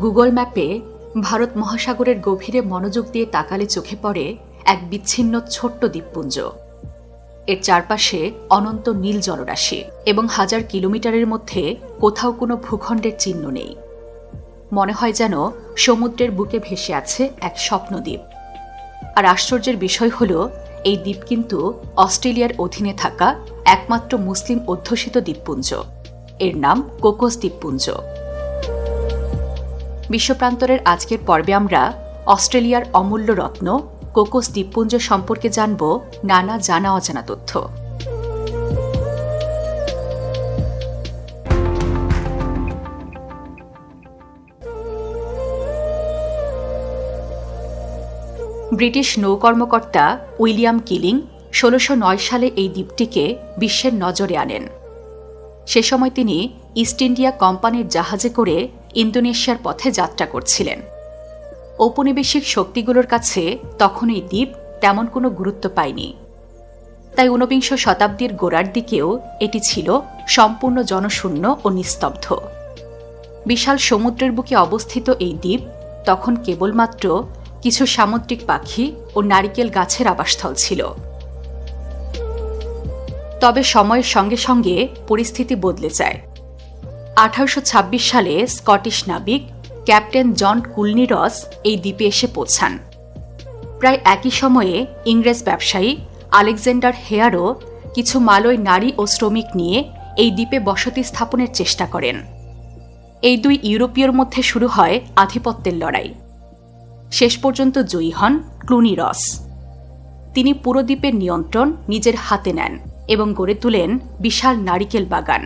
Google ম্যাপে ভারত মহাসাগরের গভীরে মনোযোগ দিয়ে তাকালে চোখে পড়ে এক বিচ্ছিন্ন ছোট্ট দ্বীপপুঞ্জ। এর চারপাশে অনন্ত নীল জলরাশি এবং হাজার কিলোমিটারের মধ্যে কোথাও কোনো ভূখণ্ডের চিহ্ন নেই। মনে হয় যেন সমুদ্রের বুকে ভেসে আছে এক স্বপ্নদ্বীপ। আর আশ্চর্যের বিষয় হল, এই দ্বীপ কিন্তু অস্ট্রেলিয়ার অধীনে থাকা একমাত্র মুসলিম অধ্যুষিত দ্বীপপুঞ্জ। এর নাম কোকোস দ্বীপপুঞ্জ। বিশ্বপ্রান্তরের আজকের পর্বে আমরা অস্ট্রেলিয়ার অমূল্য রত্ন কোকোস দ্বীপপুঞ্জ সম্পর্কে জানব নানা জানা অজানা তথ্য। ব্রিটিশ নৌকর্মকর্তা উইলিয়াম কিলিং ১৬০৯ সালে এই দ্বীপটিকে বিশ্বের নজরে আনেন। সে সময় তিনি ইস্ট ইন্ডিয়া কোম্পানির জাহাজে করে ইন্দোনেশিয়ার পথে যাত্রা করছিলেন। ঔপনিবেশিক শক্তিগুলোর কাছে তখন এই দ্বীপ তেমন কোনো গুরুত্ব পায়নি। তাই ঊনবিংশ শতাব্দীর গোড়ার দিকেও এটি ছিল সম্পূর্ণ জনশূন্য ও নিস্তব্ধ। বিশাল সমুদ্রের বুকে অবস্থিত এই দ্বীপ তখন কেবলমাত্র কিছু সামুদ্রিক পাখি ও নারিকেল গাছের আবাসস্থল ছিল। তবে সময়ের সঙ্গে সঙ্গে পরিস্থিতি বদলে যায়। ১৮২৬ সালে স্কটিশ নাবিক ক্যাপ্টেন জন কুলনি রস এই দ্বীপে এসে পৌঁছান। প্রায় একই সময়ে ইংরেজ ব্যবসায়ী আলেকজান্ডার হেয়ারও কিছু মালয় নারী ও শ্রমিক নিয়ে এই দ্বীপে বসতি স্থাপনের চেষ্টা করেন। এই দুই ইউরোপীয়র মধ্যে শুরু হয় আধিপত্যের লড়াই। শেষ পর্যন্ত জয়ী হন ক্লুনি রস। তিনি পুরো দ্বীপের নিয়ন্ত্রণ নিজের হাতে নেন এবং গড়ে তোলেন বিশাল নারিকেল বাগান।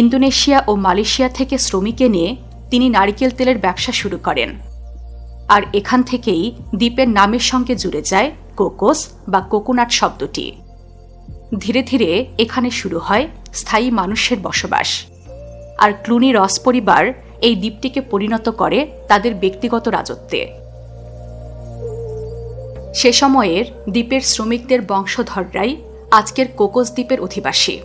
ইন্দোনেশিয়া ও মালয়েশিয়া থেকে শ্রমিক এনে তিনি নারিকেল তেলের ব্যবসা শুরু করেন। আর এখান থেকেই দ্বীপের নামের সঙ্গে জুড়ে যায় কোকোস বা কোকোনাট শব্দটি। ধীরে ধীরে এখানে শুরু হয় স্থায়ী মানুষের বসবাস। আর ক্লুনি রস পরিবার এই দ্বীপটিকে পরিণত করে তাদের ব্যক্তিগত রাজত্বে। সে সময়ের দ্বীপের শ্রমিকদের বংশধররাই আজকের কোকোস দ্বীপের অধিবাসী।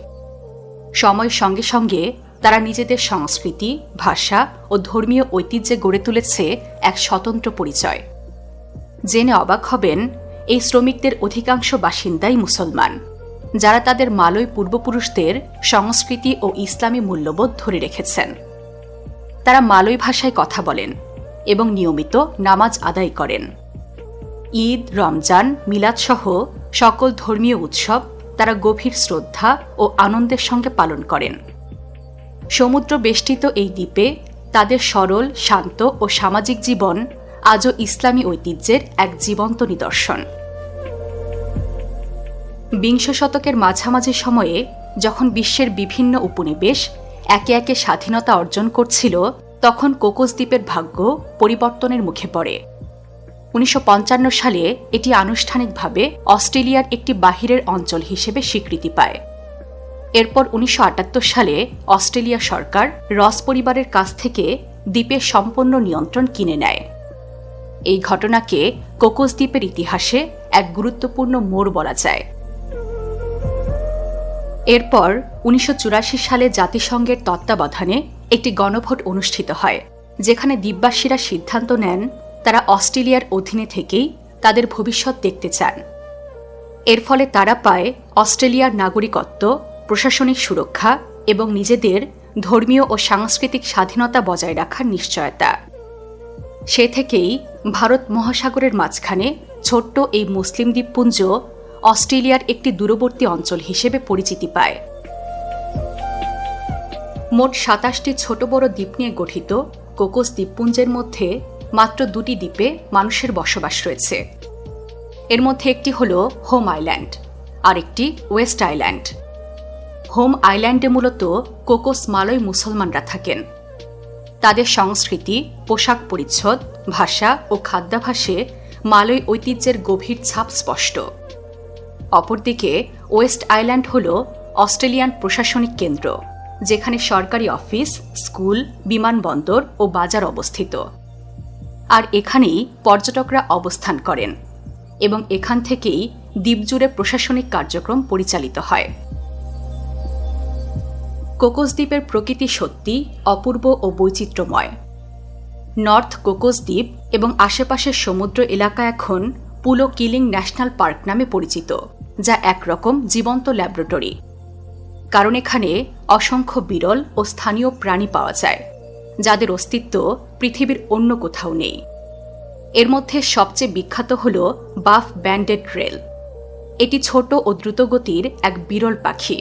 সময়ের সঙ্গে সঙ্গে তারা নিজেদের সংস্কৃতি, ভাষা ও ধর্মীয় ঐতিহ্যে গড়ে তুলেছে এক স্বতন্ত্র পরিচয়। জেনে অবাক হবেন, এই শ্রমিকদের অধিকাংশ বাসিন্দাই মুসলমান, যারা তাদের মালয় পূর্বপুরুষদের সংস্কৃতি ও ইসলামী মূল্যবোধ ধরে রেখেছেন। তারা মালয় ভাষায় কথা বলেন এবং নিয়মিত নামাজ আদায় করেন। ঈদ, রমজান, মিলাদ সহ সকল ধর্মীয় উৎসব তারা গভীর শ্রদ্ধা ও আনন্দের সঙ্গে পালন করেন। সমুদ্র বেষ্টিত এই দ্বীপে তাদের সরল, শান্ত ও সামাজিক জীবন আজও ইসলামী ঐতিহ্যের এক জীবন্ত নিদর্শন। বিংশ শতকের মাঝামাঝি সময়ে যখন বিশ্বের বিভিন্ন উপনিবেশ একে একে স্বাধীনতা অর্জন করছিল, তখন কোকোস দ্বীপের ভাগ্য পরিবর্তনের মুখে পড়ে। ১৯৫৫ সালে এটি আনুষ্ঠানিকভাবে অস্ট্রেলিয়ার একটি বাহিরের অঞ্চল হিসেবে স্বীকৃতি পায়। এরপর ১৯৭৮ সালে অস্ট্রেলিয়া সরকার রস পরিবারের কাছ থেকে দ্বীপের সম্পূর্ণ নিয়ন্ত্রণ কিনে নেয়। এই ঘটনাকে কোকোস দ্বীপের ইতিহাসে এক গুরুত্বপূর্ণ মোড় বলা যায়। এরপর ১৯৮৪ সালে জাতিসংঘের তত্ত্বাবধানে একটি গণভোট অনুষ্ঠিত হয়, যেখানে দ্বীপবাসীরা সিদ্ধান্ত নেন তারা অস্ট্রেলিয়ার অধীনে থেকেই তাদের ভবিষ্যৎ দেখতে চান। এর ফলে তারা পায় অস্ট্রেলিয়ার নাগরিকত্ব, প্রশাসনিক সুরক্ষা এবং নিজেদের ধর্মীয় ও সাংস্কৃতিক স্বাধীনতা বজায় রাখার নিশ্চয়তা। সে থেকেই ভারত মহাসাগরের মাঝখানে ছোট্ট এই মুসলিম দ্বীপপুঞ্জ অস্ট্রেলিয়ার একটি দূরবর্তী অঞ্চল হিসেবে পরিচিতি পায়। মোট ২৭টি ছোট বড় দ্বীপ নিয়ে গঠিত কোকোস দ্বীপপুঞ্জের মধ্যে মাত্র ২টি দ্বীপে মানুষের বসবাস রয়েছে। এর মধ্যে একটি হল হোম আইল্যান্ড, আর একটি ওয়েস্ট আইল্যান্ড। হোম আইল্যান্ডে মূলত কোকোস মালয় মুসলমানরা থাকেন। তাদের সংস্কৃতি, পোশাক পরিচ্ছদ, ভাষা ও খাদ্যাভ্যাসে মালয় ঐতিহ্যের গভীর ছাপ স্পষ্ট। অপরদিকে ওয়েস্ট আইল্যান্ড হল অস্ট্রেলিয়ান প্রশাসনিক কেন্দ্র, যেখানে সরকারি অফিস, স্কুল, বিমানবন্দর ও বাজার অবস্থিত। আর এখানেই পর্যটকরা অবস্থান করেন এবং এখান থেকেই দ্বীপজুড়ে প্রশাসনিক কার্যক্রম পরিচালিত হয়। কোকোস দ্বীপের প্রকৃতি সত্যি অপূর্ব ও বৈচিত্র্যময়। নর্থ কোকোস দ্বীপ এবং আশেপাশের সমুদ্র এলাকা এখন পুলো কিলিং ন্যাশনাল পার্ক নামে পরিচিত, যা একরকম জীবন্ত ল্যাবরেটরি। কারণ এখানে অসংখ্য বিরল ও স্থানীয় প্রাণী পাওয়া যায়, যাদের অস্তিত্ব পৃথিবীর অন্য কোথাও নেই। এর মধ্যে সবচেয়ে বিখ্যাত হল বাফ ব্যান্ডেড রেল। এটি ছোট ও দ্রুতগতির এক বিরল পাখি,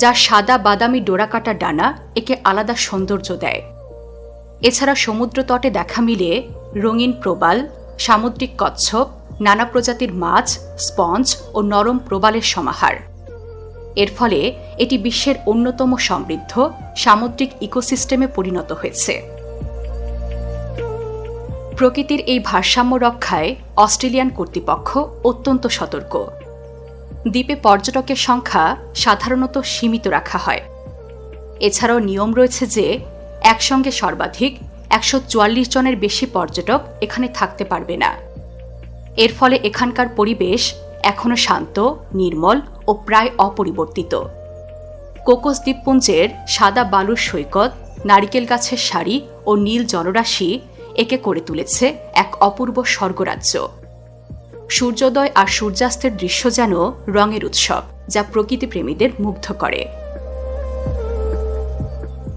যার সাদা বাদামি ডোরাকাটা ডানা একে আলাদা সৌন্দর্য দেয়। এছাড়া সমুদ্র তটে দেখা মিলে রঙিন প্রবাল, সামুদ্রিক কচ্ছপ, নানা প্রজাতির মাছ, স্পঞ্জ ও নরম প্রবালের সমাহার। এর ফলে এটি বিশ্বের অন্যতম সমৃদ্ধ সামুদ্রিক ইকোসিস্টেমে পরিণত হয়েছে। প্রকৃতির এই ভারসাম্য রক্ষায় অস্ট্রেলিয়ান কর্তৃপক্ষ অত্যন্ত সতর্ক। দ্বীপে পর্যটকের সংখ্যা সাধারণত সীমিত রাখা হয়। এছাড়াও নিয়ম রয়েছে যে একসঙ্গে সর্বাধিক 144 জনের বেশি পর্যটক এখানে থাকতে পারবে না। এর ফলে এখানকার পরিবেশ এখনও শান্ত, নির্মল ও প্রায় অপরিবর্তিত। কোকোস দ্বীপপুঞ্জের সাদা বালুর সৈকত, নারিকেল গাছের সারি ও নীল জলরাশি একে করে তুলেছে এক অপূর্ব স্বর্গরাজ্য। সূর্যোদয় আর সূর্যাস্তের দৃশ্য যেন রঙের উৎসব, যা প্রকৃতিপ্রেমীদের মুগ্ধ করে।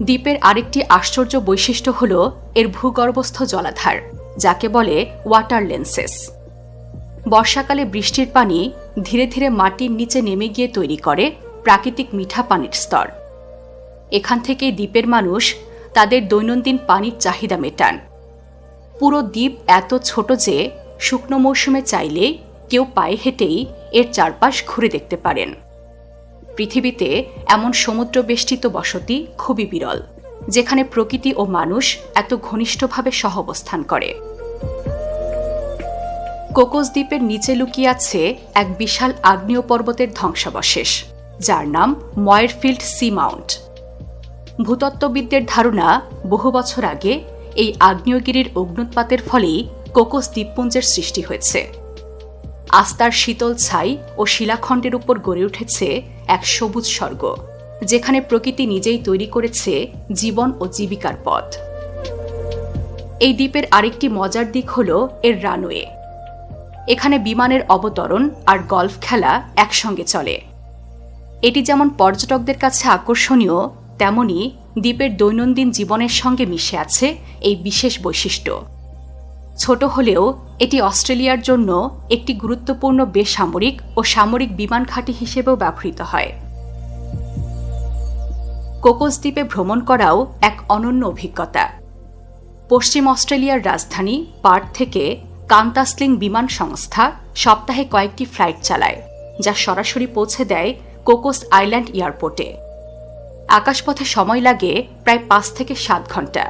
দ্বীপের আরেকটি আশ্চর্য বৈশিষ্ট্য হল এর ভূগর্ভস্থ জলাধার, যাকে বলে ওয়াটার লেন্সেস। বর্ষাকালে বৃষ্টির পানি ধীরে ধীরে মাটির নিচে নেমে গিয়ে তৈরি করে প্রাকৃতিক মিঠা পানির স্তর। এখান থেকেই দ্বীপের মানুষ তাদের দৈনন্দিন পানির চাহিদা মেটান। পুরো দ্বীপ এত ছোট যে শুকনো মৌসুমে চাইলে কেউ পায়ে হেঁটেই এর চারপাশ ঘুরে দেখতে পারেন। পৃথিবীতে এমন সমুদ্রবেষ্টিত বসতি খুবই বিরল, যেখানে প্রকৃতি ও মানুষ এত ঘনিষ্ঠভাবে সহাবস্থান করে। কোকোস দ্বীপের নিচে লুকিয়ে আছে এক বিশাল আগ্নেয় পর্বতের ধ্বংসাবশেষ, যার নাম ময়েরফিল্ড সি মাউন্ট। ভূতত্ত্ববিদদের ধারণা, বহু বছর আগে এই আগ্নেয়গিরির অগ্ন্যুৎপাতের ফলেই কোকোস দ্বীপপুঞ্জের সৃষ্টি হয়েছে। আস্তার শীতল ছাই ও শিলাখণ্ডের উপর গড়ে উঠেছে এক সবুজ স্বর্গ, যেখানে প্রকৃতি নিজেই তৈরি করেছে জীবন ও জীবিকার পথ। এই দ্বীপের আরেকটি মজার দিক হল এর রানওয়ে। এখানে বিমানের অবতরণ আর গলফ খেলা একসঙ্গে চলে। এটি যেমন পর্যটকদের কাছে আকর্ষণীয়, তেমনি দ্বীপের দৈনন্দিন জীবনের সঙ্গে মিশে আছে এই বিশেষ বৈশিষ্ট্য। ছোট হলেও এটি অস্ট্রেলিয়ার জন্য একটি গুরুত্বপূর্ণ বেসামরিক ও সামরিক বিমান ঘাঁটি হিসেবেও ব্যবহৃত হয়। কোকোস দ্বীপে ভ্রমণ করাও এক অনন্য অভিজ্ঞতা। পশ্চিম অস্ট্রেলিয়ার রাজধানী পার্থ থেকে কান্তাসলিং বিমান সংস্থা সপ্তাহে কয়েকটি ফ্লাইট চালায়, যা সরাসরি পৌঁছে দেয় কোকোস আইল্যান্ড এয়ারপোর্টে। আকাশপথে সময় লাগে প্রায় 5 থেকে 7 ঘন্টা।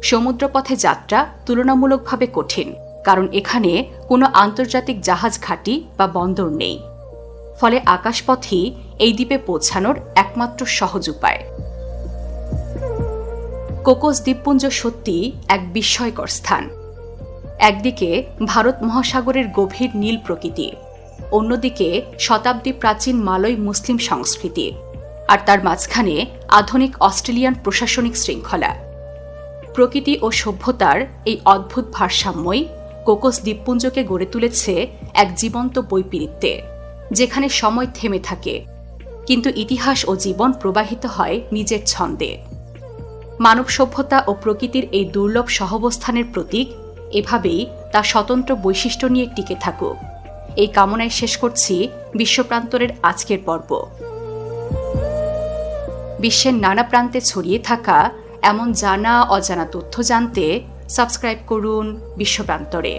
সমুদ্রপথে যাত্রা তুলনামূলকভাবে কঠিন, কারণ এখানে কোনো আন্তর্জাতিক জাহাজ ঘাঁটি বা বন্দর নেই। ফলে আকাশপথই এই দ্বীপে পৌঁছানোর একমাত্র সহজ উপায়। কোকোস দ্বীপপুঞ্জ সত্যি এক বিস্ময়কর স্থান। একদিকে ভারত মহাসাগরের গভীর নীল প্রকৃতি, অন্যদিকে শতাব্দী প্রাচীন মালয় মুসলিম সংস্কৃতি, আর তার মাঝখানে আধুনিক অস্ট্রেলিয়ান প্রশাসনিক শৃঙ্খলা। প্রকৃতি ও সভ্যতার এই অদ্ভুত ভারসাম্যই কোকোস দ্বীপপুঞ্জকে গড়ে তুলেছে এক জীবন্ত বৈপরীত্যে, যেখানে সময় থেমে থাকে, কিন্তু ইতিহাস ও জীবন প্রবাহিত হয় নিজের ছন্দে। মানব সভ্যতা ও প্রকৃতির এই দুর্লভ সহাবস্থানের প্রতীক এভাবেই তার স্বতন্ত্র বৈশিষ্ট্য নিয়ে টিকে থাকুক, এই কামনায় শেষ করছি বিশ্বপ্রান্তরের আজকের পর্ব। বিশ্বের নানা প্রান্তে ছড়িয়ে থাকা এমন জানা অজানা তথ্য জানতে সাবস্ক্রাইব করুন বিশ্বপ্রান্তরে।